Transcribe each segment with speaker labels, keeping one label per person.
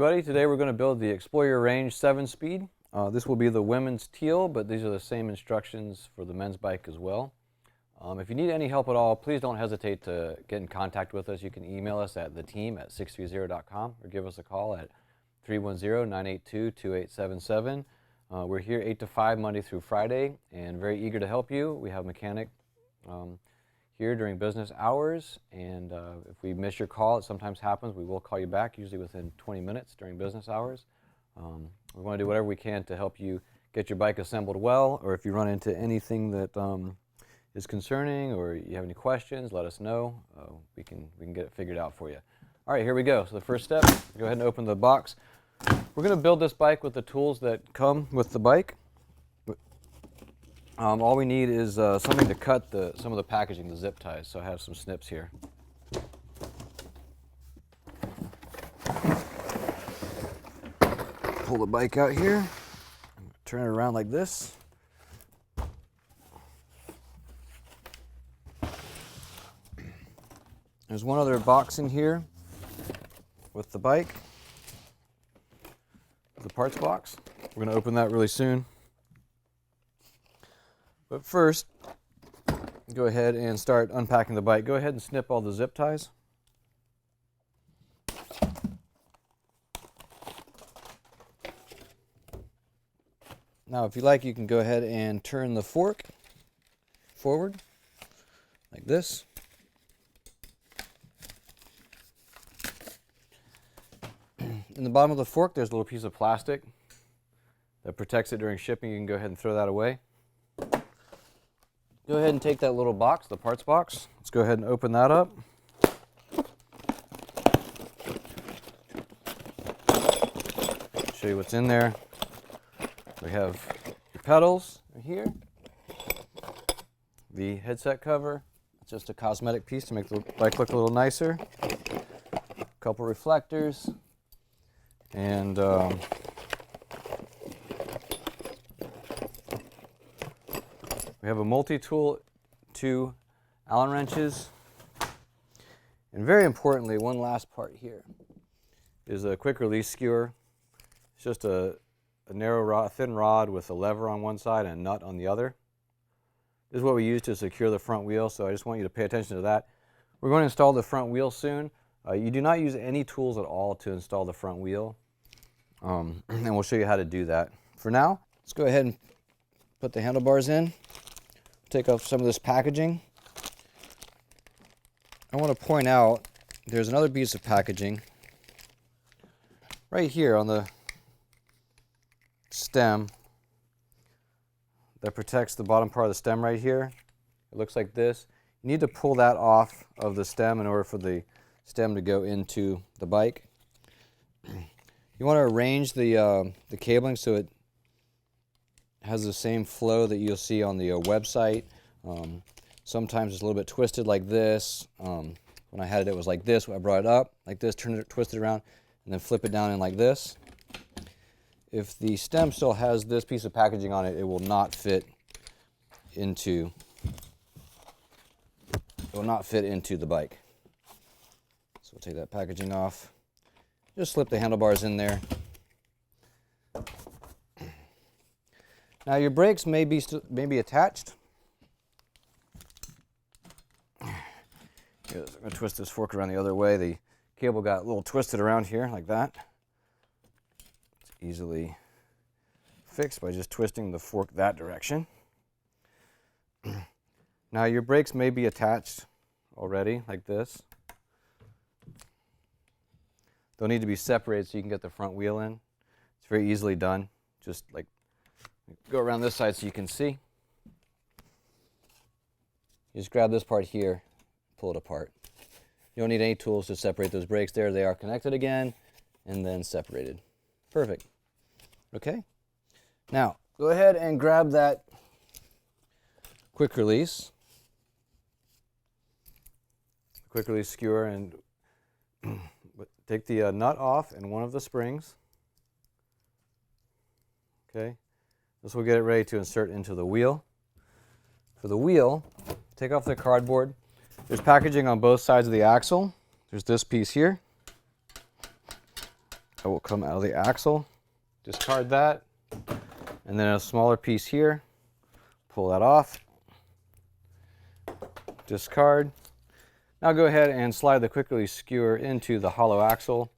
Speaker 1: everybody, today we're going to build the Explore Your Range 7-speed. This will be the women's teal, but these are the same instructions for the men's bike as well. If you need any help at all, please don't hesitate to get in contact with us. You can email us at theteam@sixthreezero.com or give us a call at 310-982-2877. We're here 8 to 5 Monday through Friday and very eager to help you. We have a mechanic here during business hours, and if we miss your call, it sometimes happens, we will call you back, usually within 20 minutes during business hours. We want to do whatever we can to help you get your bike assembled well, or if you run into anything that is concerning or you have any questions, let us know. We can get it figured out for you. All right, here we go. So the first step, go ahead and open the box. We're going to build this bike with the tools that come with the bike. All we need is something to cut some of the packaging, the zip ties. So I have some snips here. Pull the bike out here, turn it around like this. There's one other box in here with the bike, the parts box. We're going to open that really soon. But first, go ahead and start unpacking the bike. Go ahead and snip all the zip ties. Now, if you like, you can go ahead and turn the fork forward, like this. In the bottom of the fork, there's a little piece of plastic that protects it during shipping. You can go ahead and throw that away. Go ahead and take that little box, the parts box. Let's go ahead and open that up. Show you what's in there. We have your pedals right here. The headset cover. It's just a cosmetic piece to make the bike look a little nicer. A couple reflectors. And we have a multi-tool, 2 Allen wrenches, and very importantly, one last part here is a quick release skewer. It's just a narrow rod, thin rod with a lever on one side and a nut on the other. This is what we use to secure the front wheel, so I just want you to pay attention to that. We're going to install the front wheel soon. You do not use any tools at all to install the front wheel, and we'll show you how to do that. For now, let's go ahead and put the handlebars in. Take off some of this packaging. I want to point out there's another piece of packaging right here on the stem that protects the bottom part of the stem right here. It looks like this. You need to pull that off of the stem in order for the stem to go into the bike. You want to arrange the cabling so it has the same flow that you'll see on the website. Sometimes it's a little bit twisted like this. When I had it, it was like this. When I brought it up like this, turn it, twist it around, and then flip it down in like this. If the stem still has this piece of packaging on it, it will not fit into the bike. So we'll take that packaging off. Just slip the handlebars in there. Now your brakes may be attached. I'm going to twist this fork around the other way. The cable got a little twisted around here like that. It's easily fixed by just twisting the fork that direction. Now your brakes may be attached already like this. They'll need to be separated so you can get the front wheel in. It's very easily done. Just like go around this side so you can see. You just grab this part here, pull it apart. You don't need any tools to separate those brakes there. They are connected again and then separated. Perfect. Okay. Now, go ahead and grab that quick release skewer and take the nut off and one of the springs. Okay. This will get it ready to insert into the wheel. For the wheel, take off the cardboard. There's packaging on both sides of the axle. There's this piece here. that will come out of the axle. Discard that. And then a smaller piece here. Pull that off. Discard. Now go ahead and slide the quick release skewer into the hollow axle.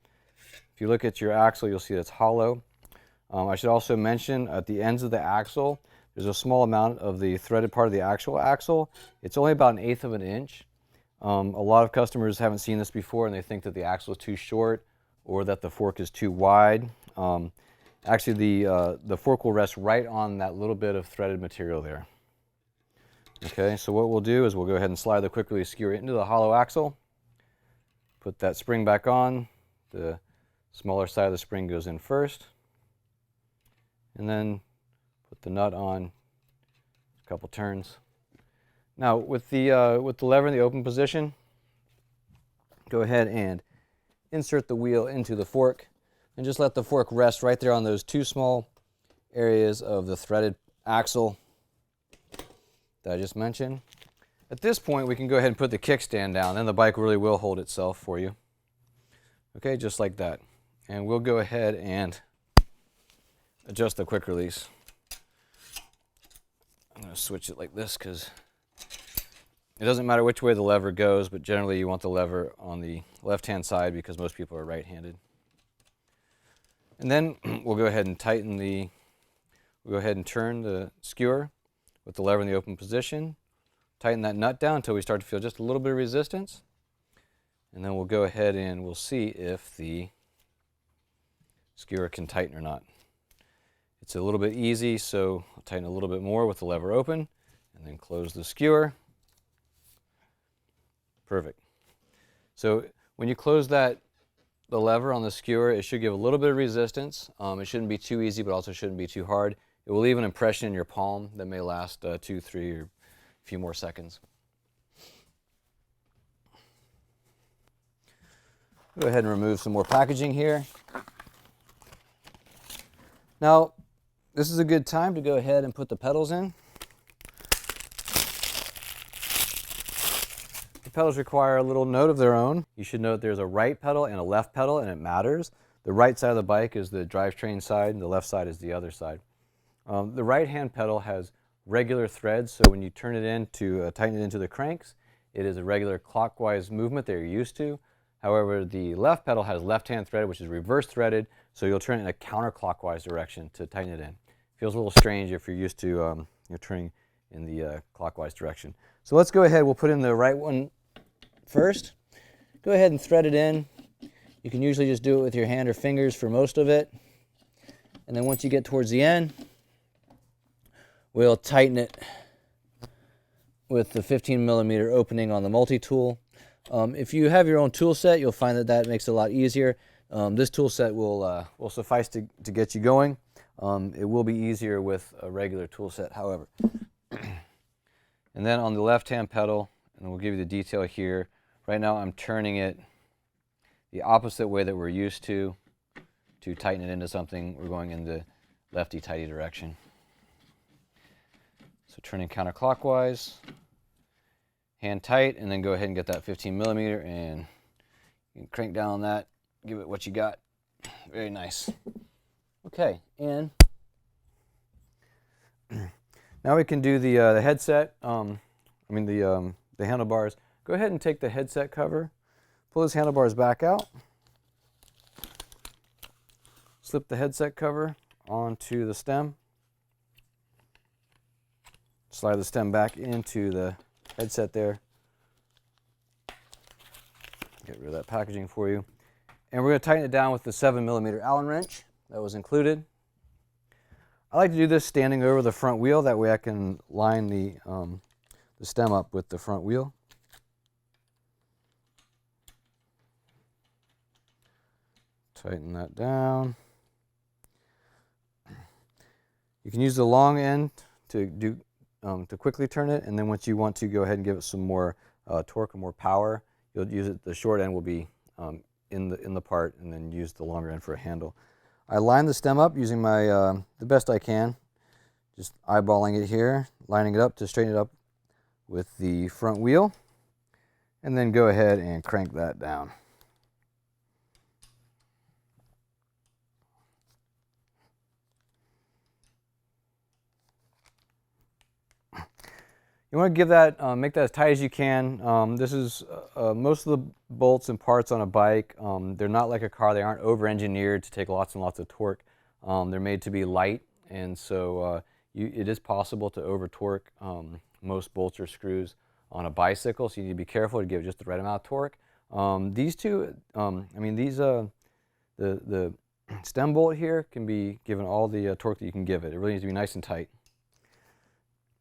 Speaker 1: If you look at your axle, you'll see it's hollow. I should also mention at the ends of the axle, there's a small amount of the threaded part of the actual axle. It's only about 1/8 of an inch. A lot of customers haven't seen this before and they think that the axle is too short or that the fork is too wide. Actually, the fork will rest right on that little bit of threaded material there. Okay, so what we'll do is we'll go ahead and slide the quick release skewer into the hollow axle. Put that spring back on. The smaller side of the spring goes in first. And then put the nut on a couple turns. Now with the lever in the open position, go ahead and insert the wheel into the fork and just let the fork rest right there on those two small areas of the threaded axle that I just mentioned. At this point, we can go ahead and put the kickstand down, then the bike really will hold itself for you. Okay, just like that. And we'll go ahead and adjust the quick release. I'm going to switch it like this because it doesn't matter which way the lever goes, but generally you want the lever on the left-hand side because most people are right-handed. And then we'll go ahead and tighten we'll go ahead and turn the skewer with the lever in the open position. Tighten that nut down until we start to feel just a little bit of resistance. And then we'll go ahead and we'll see if the skewer can tighten or not. It's a little bit easy, so I'll tighten a little bit more with the lever open and then close the skewer. Perfect. So when you close the lever on the skewer, it should give a little bit of resistance. It shouldn't be too easy, but also shouldn't be too hard. It will leave an impression in your palm that may last 2, 3, or a few more seconds. Go ahead and remove some more packaging here. Now, this is a good time to go ahead and put the pedals in. The pedals require a little note of their own. You should know that there's a right pedal and a left pedal, and it matters. The right side of the bike is the drivetrain side, and the left side is the other side. The right-hand pedal has regular threads, so when you turn it in to tighten it into the cranks, it is a regular clockwise movement that you're used to. However, the left pedal has left-hand thread, which is reverse threaded, so you'll turn it in a counterclockwise direction to tighten it in. Feels a little strange if you're used to turning in the clockwise direction. So let's go ahead, we'll put in the right one first. Go ahead and thread it in. You can usually just do it with your hand or fingers for most of it. And then once you get towards the end, we'll tighten it with the 15mm opening on the multi-tool. If you have your own tool set, you'll find that that makes it a lot easier. This tool set will suffice to get you going. It will be easier with a regular tool set, however. And then on the left-hand pedal, and we'll give you the detail here. Right now I'm turning it the opposite way that we're used to tighten it into something. We're going in the lefty-tighty direction. So turning counterclockwise, hand tight, and then go ahead and get that 15mm and you can crank down on that, give it what you got. Very nice. Okay, and now we can do the headset, the handlebars. Go ahead and take the headset cover, pull those handlebars back out, slip the headset cover onto the stem, slide the stem back into the headset there, get rid of that packaging for you, and we're going to tighten it down with the 7mm Allen wrench that was included. I like to do this standing over the front wheel, that way I can line the stem up with the front wheel. Tighten that down. You can use the long end to quickly turn it, and then once you want to go ahead and give it some more torque or more power, you'll use it. The short end will be in the part, and then use the longer end for a handle. I line the stem up using my the best I can, just eyeballing it here, lining it up to straighten it up with the front wheel, and then go ahead and crank that down. You want to give that, make that as tight as you can. This is most of the bolts and parts on a bike. They're not like a car. They aren't over-engineered to take lots and lots of torque. They're made to be light, and so it is possible to over-torque most bolts or screws on a bicycle. So you need to be careful to give just the right amount of torque. These two, the stem bolt here can be given all the torque that you can give it. It really needs to be nice and tight.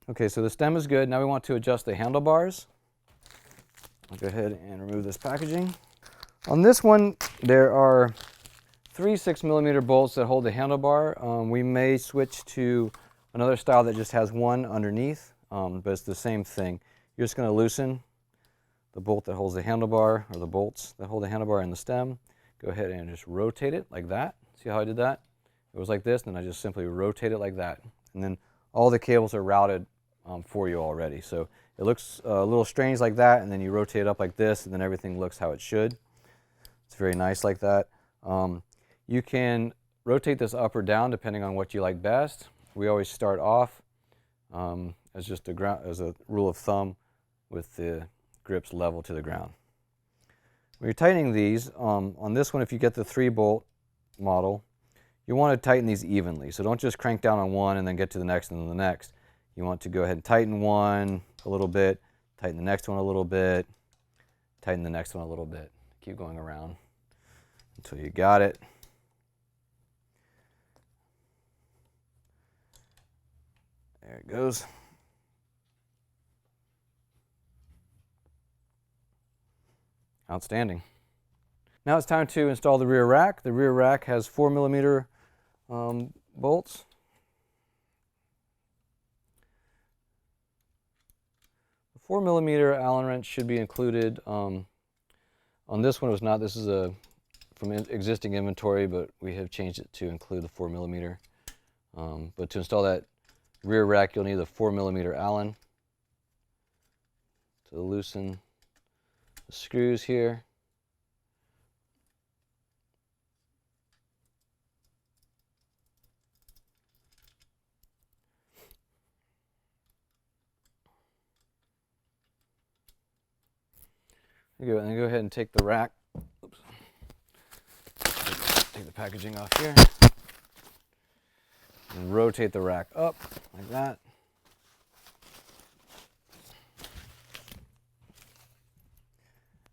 Speaker 1: Okay, so the stem is good. Now we want to adjust the handlebars. I'll go ahead and remove this packaging. On this one, there are 3 6mm bolts that hold the handlebar. We may switch to another style that just has one underneath, but it's the same thing. You're just going to loosen the bolt that holds the handlebar, or the bolts that hold the handlebar and the stem. Go ahead and just rotate it like that. See how I did that? It was like this, and then I just simply rotate it like that. And then all the cables are routed for you already. So it looks a little strange like that, and then you rotate it up like this, and then everything looks how it should. It's very nice like that. You can rotate this up or down depending on what you like best. We always start off as just as a rule of thumb with the grips level to the ground. When you're tightening these, on this one, if you get the 3-bolt model, you want to tighten these evenly. So don't just crank down on one and then get to the next and then the next. You want to go ahead and tighten one a little bit, tighten the next one a little bit, tighten the next one a little bit. Keep going around until you got it. There it goes. Outstanding. Now it's time to install the rear rack. The rear rack has 4mm bolts. The 4mm Allen wrench should be included. On this one it was not. This is from existing inventory, but we have changed it to include the 4mm. But to install that rear rack, you'll need the 4mm Allen to loosen the screws here. Go ahead and take the rack. Oops. Take the packaging off here. And rotate the rack up like that.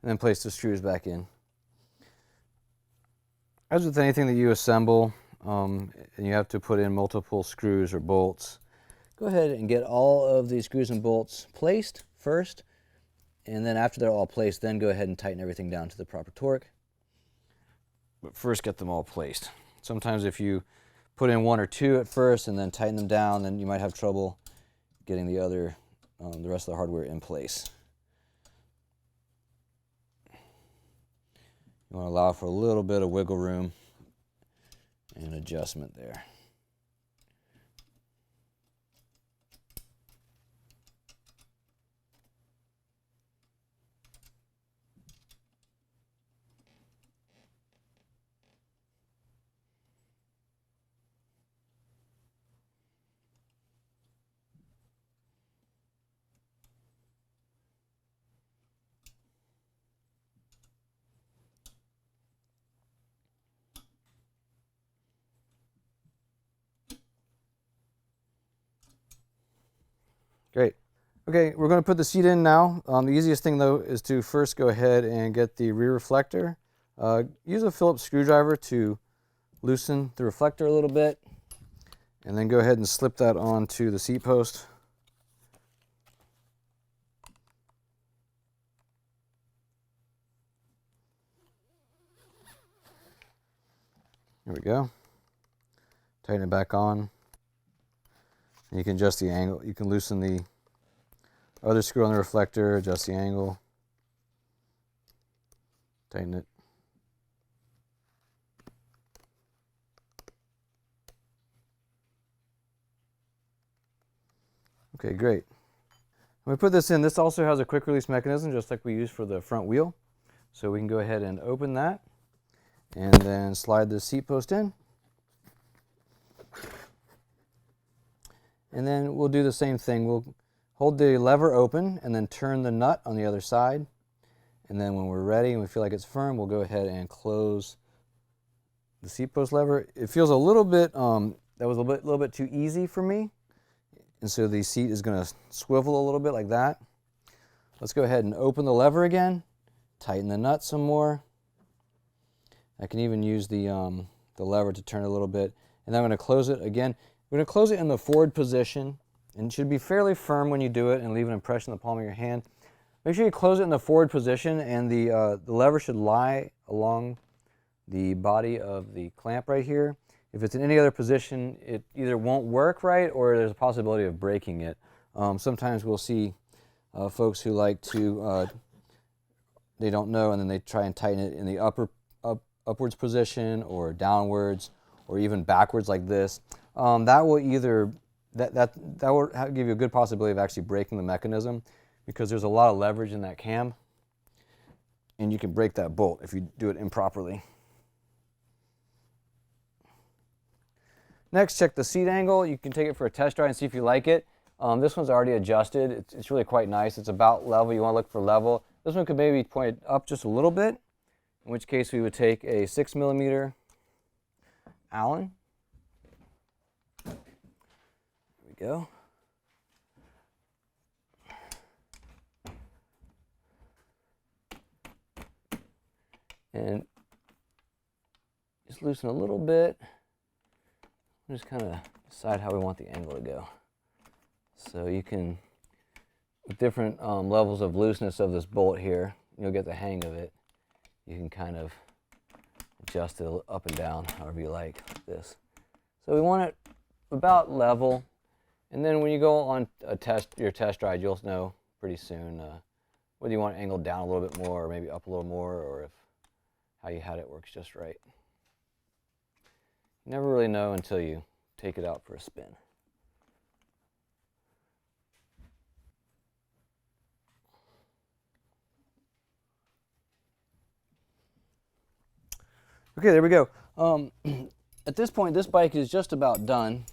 Speaker 1: And then place the screws back in. As with anything that you assemble, and you have to put in multiple screws or bolts, go ahead and get all of these screws and bolts placed first. And then after they're all placed, then go ahead and tighten everything down to the proper torque. But first get them all placed. Sometimes if you put in one or two at first and then tighten them down, then you might have trouble getting the rest of the hardware in place. You want to allow for a little bit of wiggle room and adjustment there. Great. Okay, we're going to put the seat in now. The easiest thing though is to first go ahead and get the rear reflector. Use a Phillips screwdriver to loosen the reflector a little bit, and then go ahead and slip that onto the seat post. There we go. Tighten it back on. And you can adjust the angle. You can loosen the other screw on the reflector, adjust the angle, tighten it. Okay, great. When we put this in, this also has a quick release mechanism, just like we use for the front wheel. So we can go ahead and open that and then slide the seat post in. And then we'll do the same thing. We'll hold the lever open and then turn the nut on the other side. And then when we're ready and we feel like it's firm, we'll go ahead and close the seat post lever. It feels a little bit, that was a little bit too easy for me. And so the seat is going to swivel a little bit like that. Let's go ahead and open the lever again, tighten the nut some more. I can even use the lever to turn it a little bit. And then I'm going to close it again. We're going to close it in the forward position. And it should be fairly firm when you do it and leave an impression in the palm of your hand. Make sure you close it in the forward position, and the lever should lie along the body of the clamp right here. If it's in any other position, it either won't work right or there's a possibility of breaking it. Sometimes we'll see folks who like to, they don't know, and then they try and tighten it in the upwards position or downwards or even backwards like this. That will either, that will give you a good possibility of actually breaking the mechanism, because there's a lot of leverage in that cam, and you can break that bolt if you do it improperly. Next, check the seat angle. You can take it for a test drive and see if you like it. This one's already adjusted. It's really quite nice. It's about level. You want to look for level. This one could maybe point up just a little bit, in which case we would take a 6mm Allen. There we go. And just loosen a little bit. Just kind of decide how we want the angle to go. So you can, with different levels of looseness of this bolt here, you'll get the hang of it. You can kind of adjust it up and down however you like this. So we want it about level, and then when you go on your test ride, you'll know pretty soon whether you want it angled down a little bit more or maybe up a little more, or if how you had it works just right. You never really know until you take it out for a spin. Okay, there we go. At this point, this bike is just about done.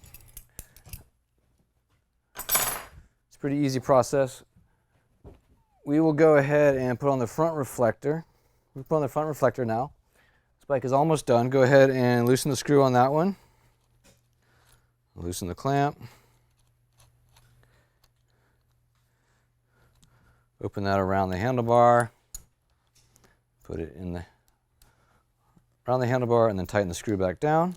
Speaker 1: It's a pretty easy process. We will go ahead and put on the front reflector. We put on the front reflector now. This bike is almost done. Go ahead and loosen the screw on that one. Loosen the clamp. Open that around the handlebar. Put it in the around the handlebar and then tighten the screw back down.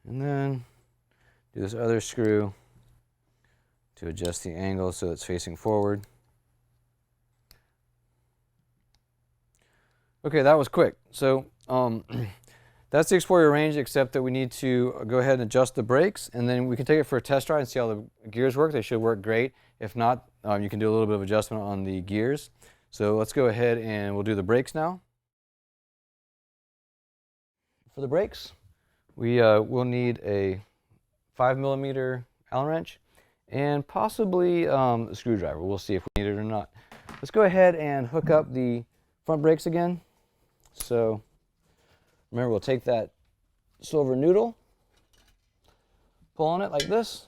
Speaker 1: And then do this other screw to adjust the angle so it's facing forward. Okay, that was quick. So that's the Explorer range, except that we need to go ahead and adjust the brakes, and then we can take it for a test ride and see how the gears work. They should work great. If not, you can do a little bit of adjustment on the gears. So let's go ahead and we'll do the brakes now. For the brakes, we will need a 5mm Allen wrench and possibly a screwdriver. We'll see if we need it or not. Let's go ahead and hook up the front brakes again. So remember, we'll take that silver noodle, pull on it like this.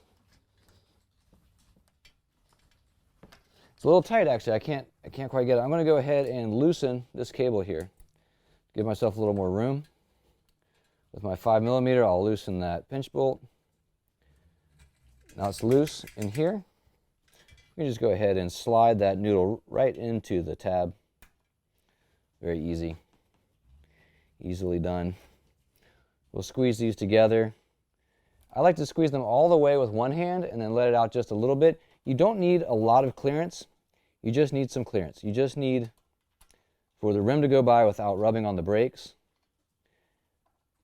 Speaker 1: It's a little tight actually. I can't quite get it. I'm going to go ahead and loosen this cable here. Give myself a little more room. With my 5mm, I'll loosen that pinch bolt. Now it's loose in here. You can just go ahead and slide that noodle right into the tab. Very easy. Easily done. We'll squeeze these together. I like to squeeze them all the way with one hand and then let it out just a little bit. You don't need a lot of clearance. You just need some clearance. You just need for the rim to go by without rubbing on the brakes.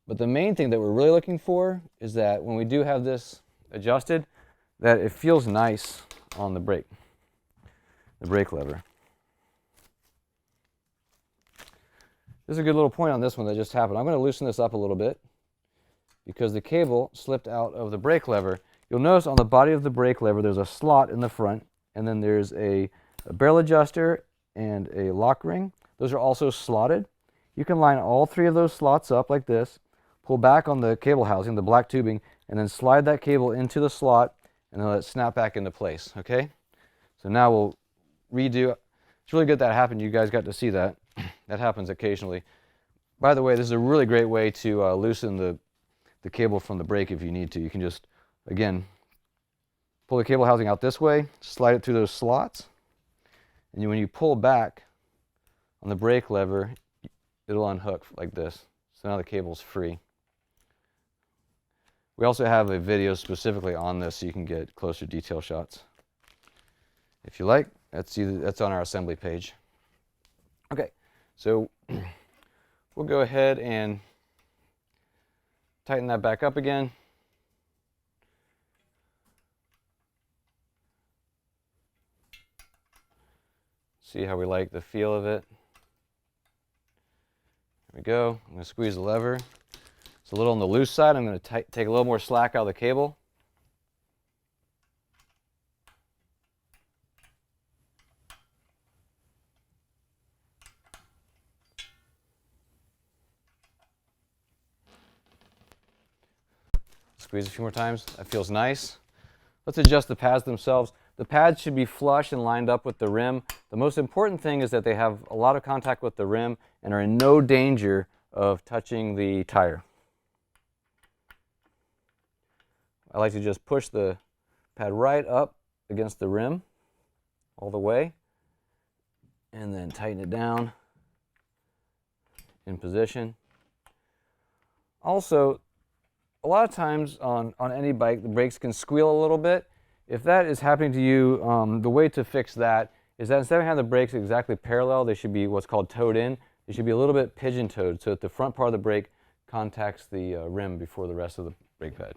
Speaker 1: But the main thing that we're really looking for is that when we do have this adjusted, that it feels nice on the brake lever. This is a good little point on this one that just happened. I'm going to loosen this up a little bit because the cable slipped out of the brake lever. You'll notice on the body of the brake lever there's a slot in the front, and then there's a a barrel adjuster, and a lock ring. Those are also slotted. You can line all three of those slots up like this, pull back on the cable housing, the black tubing, and then slide that cable into the slot and then let it snap back into place, okay? So now we'll redo. It's really good that happened. You guys got to see that. That happens occasionally. By the way, this is a really great way to loosen the cable from the brake if you need to. You can just, again, pull the cable housing out this way, slide it through those slots, and when you pull back on the brake lever, it'll unhook like this. So now the cable's free. We also have a video specifically on this so you can get closer detail shots. If you like, that's on our assembly page. Okay, so we'll go ahead and tighten that back up again. See how we like the feel of it. There we go. I'm going to squeeze the lever. It's a little on the loose side. I'm going to take a little more slack out of the cable. Squeeze a few more times. That feels nice. Let's adjust the pads themselves. The pads should be flush and lined up with the rim. The most important thing is that they have a lot of contact with the rim and are in no danger of touching the tire. I like to just push the pad right up against the rim all the way and then tighten it down in position. Also, a lot of times on any bike, the brakes can squeal a little bit. If that is happening to you, the way to fix that is that instead of having the brakes exactly parallel, they should be what's called toed in. They should be a little bit pigeon-toed so that the front part of the brake contacts the rim before the rest of the brake pad.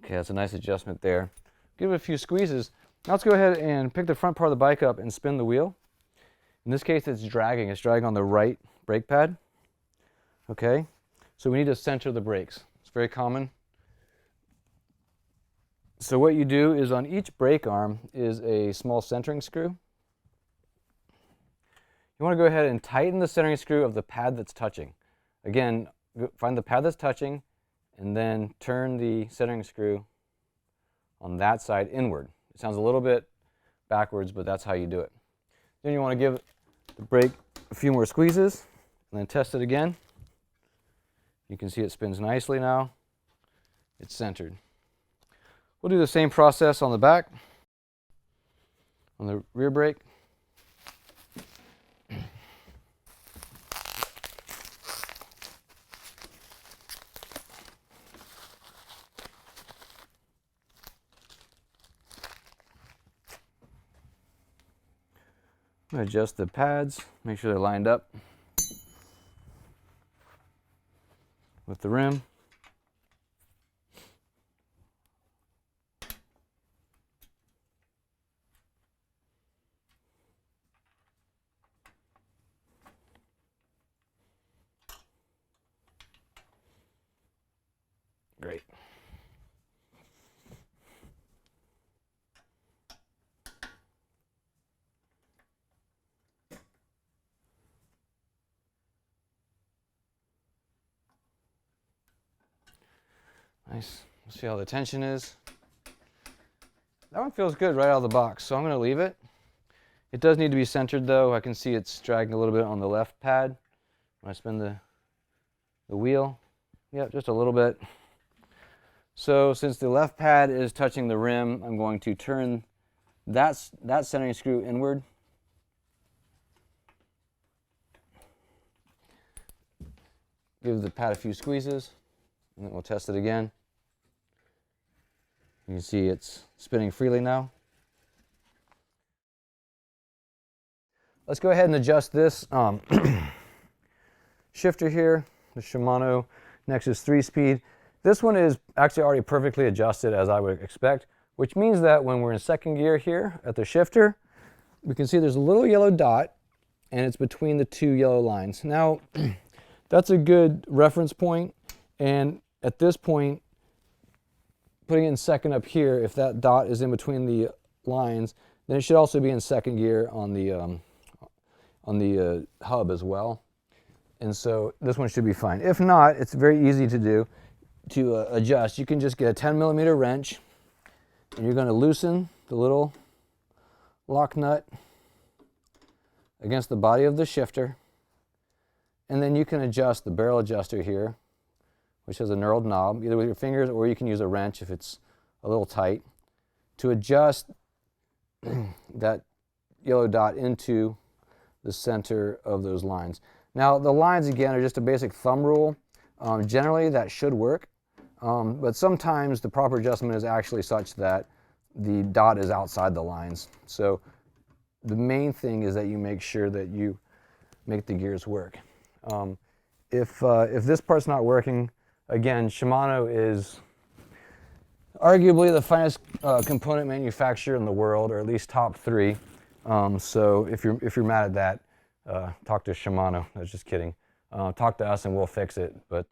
Speaker 1: Okay, that's a nice adjustment there. Give it a few squeezes. Now let's go ahead and pick the front part of the bike up and spin the wheel. In this case, it's dragging. It's dragging on the right brake pad. Okay, so we need to center the brakes. It's very common. So what you do is on each brake arm is a small centering screw. You want to go ahead and tighten the centering screw of the pad that's touching. Again, find the pad that's touching and then turn the centering screw on that side inward. It sounds a little bit backwards, but that's how you do it. Then you want to give the brake a few more squeezes and then test it again. You can see it spins nicely now. It's centered. We'll do the same process on the back, on the rear brake. Adjust the pads, make sure they're lined up with the rim. Great. Nice. We'll see how the tension is. That one feels good right out of the box, so I'm going to leave it. It does need to be centered though. I can see it's dragging a little bit on the left pad when I spin the wheel. Yep, just a little bit. So since the left pad is touching the rim, I'm going to turn that centering screw inward. Give the pad a few squeezes, and then we'll test it again. You can see it's spinning freely now. Let's go ahead and adjust this shifter here. the Shimano Nexus 3-speed. This one is actually already perfectly adjusted as I would expect, which means that when we're in second gear here at the shifter, we can see there's a little yellow dot and it's between the two yellow lines. Now, that's a good reference point, and at this point, putting it in second up here, if that dot is in between the lines, then it should also be in second gear on the hub as well. And so this one should be fine. If not, it's very easy to do, to adjust. You can just get a 10mm wrench, and you're going to loosen the little lock nut against the body of the shifter, and then you can adjust the barrel adjuster here, which has a knurled knob, either with your fingers or you can use a wrench if it's a little tight, to adjust that yellow dot into the center of those lines. Now, the lines, again, are just a basic thumb rule. Generally, that should work, but sometimes the proper adjustment is actually such that the dot is outside the lines. So the main thing is that you make sure that you make the gears work. If this part's not working, again, Shimano is arguably the finest component manufacturer in the world, or at least top 3. So if you're mad at that, talk to Shimano. I was just kidding. Talk to us and we'll fix it. But